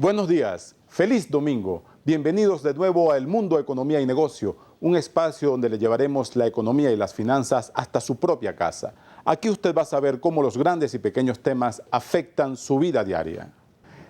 Buenos días, feliz domingo. Bienvenidos de nuevo a El Mundo Economía y Negocio, un espacio donde le llevaremos la economía y las finanzas hasta su propia casa. Aquí usted va a saber cómo los grandes y pequeños temas afectan su vida diaria.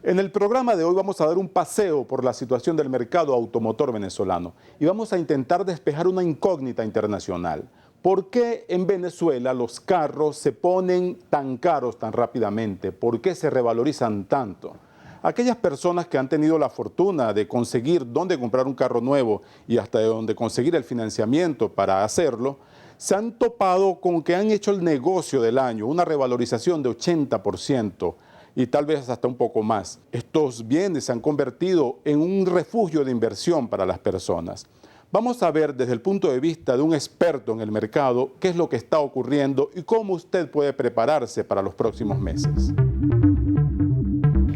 En el programa de hoy vamos a dar un paseo por la situación del mercado automotor venezolano y vamos a intentar despejar una incógnita internacional. ¿Por qué en Venezuela los carros se ponen tan caros tan rápidamente? ¿Por qué se revalorizan tanto? Aquellas personas que han tenido la fortuna de conseguir dónde comprar un carro nuevo y hasta de dónde conseguir el financiamiento para hacerlo, se han topado con que han hecho el negocio del año, una revalorización de 80% y tal vez hasta un poco más. Estos bienes se han convertido en un refugio de inversión para las personas. Vamos a ver desde el punto de vista de un experto en el mercado qué es lo que está ocurriendo y cómo usted puede prepararse para los próximos meses.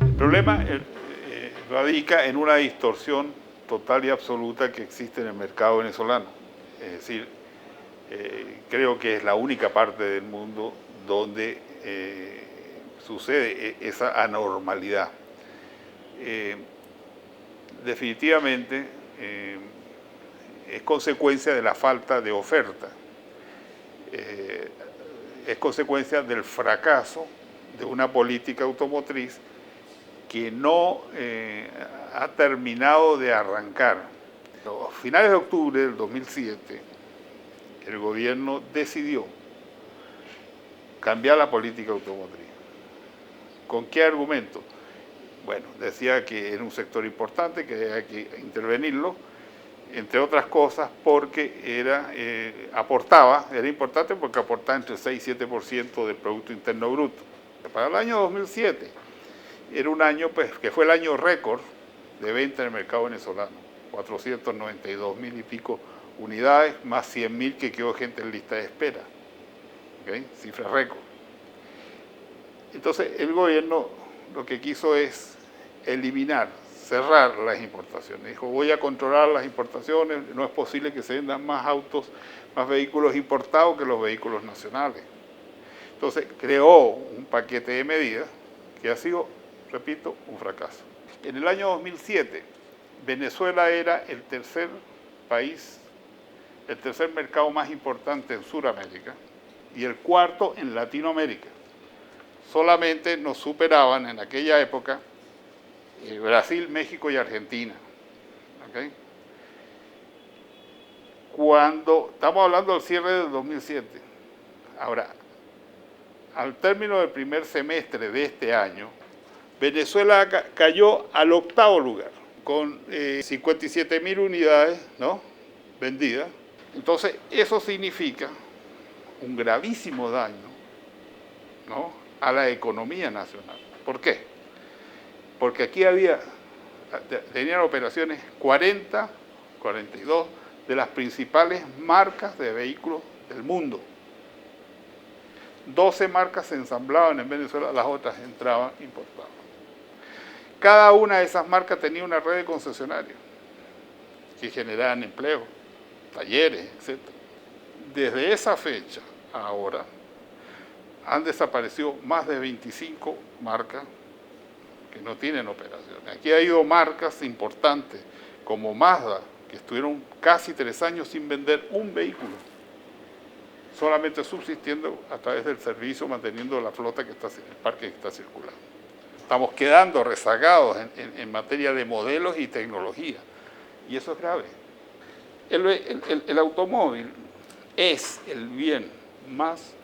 El problema radica en una distorsión total y absoluta que existe en el mercado venezolano. Es decir, creo que es la única parte del mundo donde sucede esa anormalidad. Definitivamente es consecuencia de la falta de oferta, es consecuencia del fracaso de una política automotriz que no ha terminado de arrancar. A finales de octubre del 2007, el gobierno decidió cambiar la política automotriz. ¿Con qué argumento? Bueno, decía que era un sector importante, que había que intervenirlo, entre otras cosas porque era importante porque aportaba entre 6 y 7% del Producto Interno Bruto. Para el año 2007, era un año que fue el año récord de venta en el mercado venezolano, 492.000 y pico unidades, más 100.000 que quedó gente en lista de espera, ¿okay? Cifra récord. Entonces el gobierno lo que quiso es eliminar, cerrar las importaciones. Dijo, voy a controlar las importaciones, no es posible que se vendan más autos, más vehículos importados que los vehículos nacionales. Entonces creó un paquete de medidas que ha sido, repito, un fracaso. En el año 2007, Venezuela era el tercer país, el tercer mercado más importante en Sudamérica y el cuarto en Latinoamérica. Solamente nos superaban en aquella época Brasil, México y Argentina. ¿Okay? Cuando estamos hablando del cierre del 2007, ahora, al término del primer semestre de este año, Venezuela cayó al octavo lugar, con 57.000 unidades, ¿no?, vendidas. Entonces, eso significa un gravísimo daño, ¿no?, a la economía nacional. ¿Por qué? Porque aquí tenían operaciones 42 de las principales marcas de vehículos del mundo. 12 marcas se ensamblaban en Venezuela, las otras entraban importadas. Cada una de esas marcas tenía una red de concesionarios que generaban empleo, talleres, etc. Desde esa fecha a ahora han desaparecido más de 25 marcas que no tienen operaciones. Aquí ha ido marcas importantes como Mazda, que estuvieron casi 3 años sin vender un vehículo, solamente subsistiendo a través del servicio, manteniendo la flota el parque que está circulando. Estamos quedando rezagados en materia de modelos y tecnología, y eso es grave. El automóvil es el bien más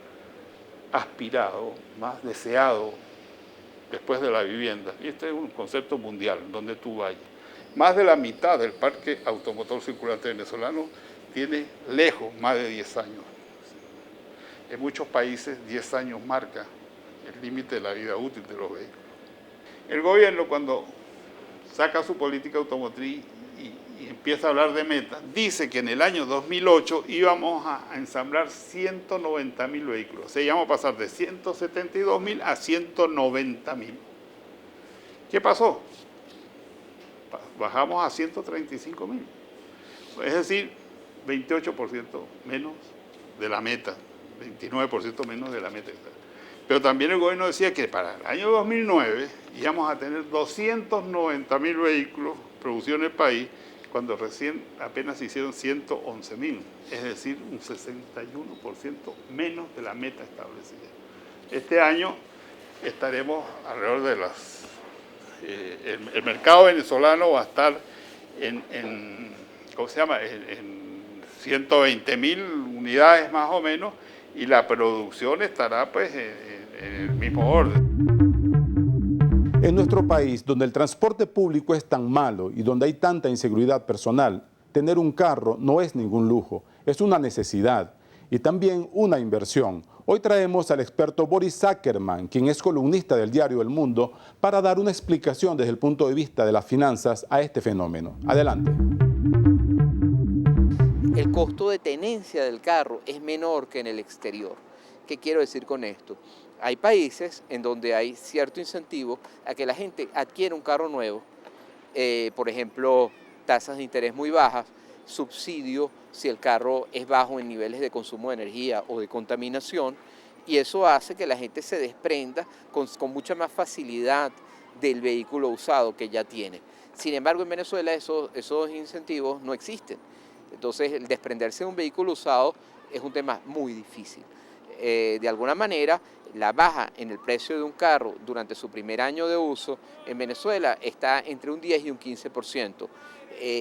aspirado, más deseado después de la vivienda, y este es un concepto mundial, donde tú vayas. Más de la mitad del parque automotor circulante venezolano tiene lejos más de 10 años. En muchos países 10 años marca el límite de la vida útil de los vehículos. El gobierno, cuando saca su política automotriz y empieza a hablar de metas, dice que en el año 2008 íbamos a ensamblar 190.000 vehículos. O sea, íbamos a pasar de 172.000 a 190.000. ¿Qué pasó? Bajamos a 135.000. Es decir, 28% menos de la meta, 29% menos de la meta. Pero también el gobierno decía que para el año 2009 íbamos a tener 290.000 vehículos producidos en el país, cuando recién apenas se hicieron 111.000, es decir, un 61% menos de la meta establecida. Este año estaremos alrededor de las... el mercado venezolano va a estar ¿cómo se llama? En 120.000 unidades más o menos, y la producción estará pues en el mismo orden. En nuestro país, donde el transporte público es tan malo y donde hay tanta inseguridad personal, tener un carro no es ningún lujo, es una necesidad y también una inversión. Hoy traemos al experto Boris Ackerman, quien es columnista del diario El Mundo, para dar una explicación desde el punto de vista de las finanzas a este fenómeno. Adelante. El costo de tenencia del carro es menor que en el exterior. ¿Qué quiero decir con esto? Hay países en donde hay cierto incentivo a que la gente adquiera un carro nuevo, por ejemplo, tasas de interés muy bajas, subsidio si el carro es bajo en niveles de consumo de energía o de contaminación, y eso hace que la gente se desprenda con mucha más facilidad del vehículo usado que ya tiene. Sin embargo, en Venezuela esos incentivos no existen. Entonces, el desprenderse de un vehículo usado es un tema muy difícil. De alguna manera, la baja en el precio de un carro durante su primer año de uso en Venezuela está entre un 10 y un 15%.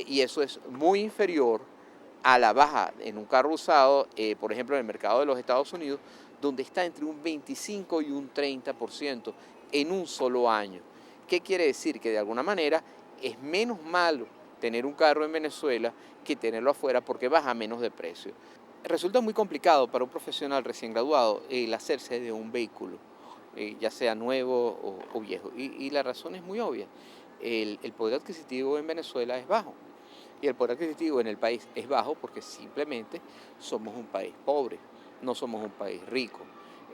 Y eso es muy inferior a la baja en un carro usado, por ejemplo, en el mercado de los Estados Unidos, donde está entre un 25 y un 30% en un solo año. ¿Qué quiere decir? Que de alguna manera es menos malo tener un carro en Venezuela que tenerlo afuera porque baja menos de precio. Resulta muy complicado para un profesional recién graduado el hacerse de un vehículo, ya sea nuevo o viejo. Y la razón es muy obvia. El poder adquisitivo en Venezuela es bajo. Y el poder adquisitivo en el país es bajo porque simplemente somos un país pobre, no somos un país rico.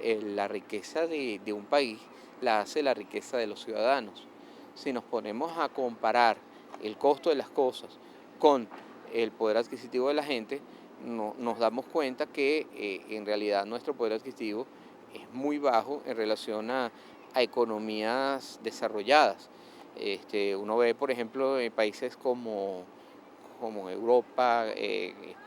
La riqueza de un país la hace la riqueza de los ciudadanos. Si nos ponemos a comparar el costo de las cosas con el poder adquisitivo de la gente, nos damos cuenta que en realidad nuestro poder adquisitivo es muy bajo en relación a economías desarrolladas. Uno ve, por ejemplo, en países como Europa,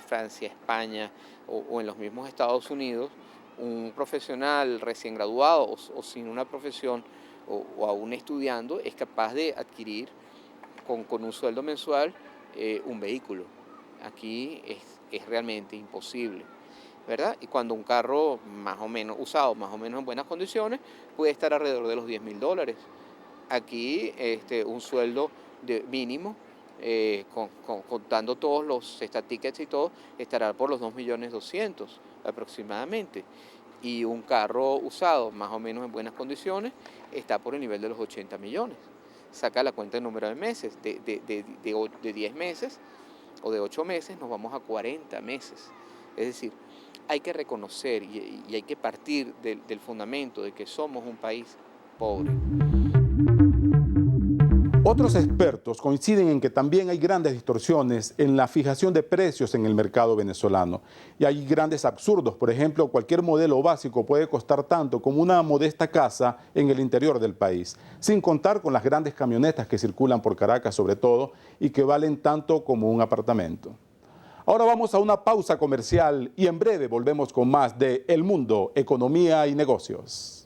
Francia, España o en los mismos Estados Unidos, un profesional recién graduado o sin una profesión o aún estudiando es capaz de adquirir con un sueldo mensual un vehículo. Aquí es realmente imposible, ¿verdad? Y cuando un carro más o menos usado, más o menos en buenas condiciones, puede estar alrededor de los $10.000. Aquí un sueldo mínimo, contando todos los tickets y todo, estará por los 2.200.000 aproximadamente. Y un carro usado, más o menos en buenas condiciones, está por el nivel de los 80 millones. Saca la cuenta del número de meses, de 10 meses o de 8 meses nos vamos a 40 meses. Es decir, hay que reconocer y hay que partir del fundamento de que somos un país pobre. Otros expertos coinciden en que también hay grandes distorsiones en la fijación de precios en el mercado venezolano. Y hay grandes absurdos. Por ejemplo, cualquier modelo básico puede costar tanto como una modesta casa en el interior del país, sin contar con las grandes camionetas que circulan por Caracas sobre todo y que valen tanto como un apartamento. Ahora vamos a una pausa comercial y en breve volvemos con más de El Mundo, Economía y Negocios.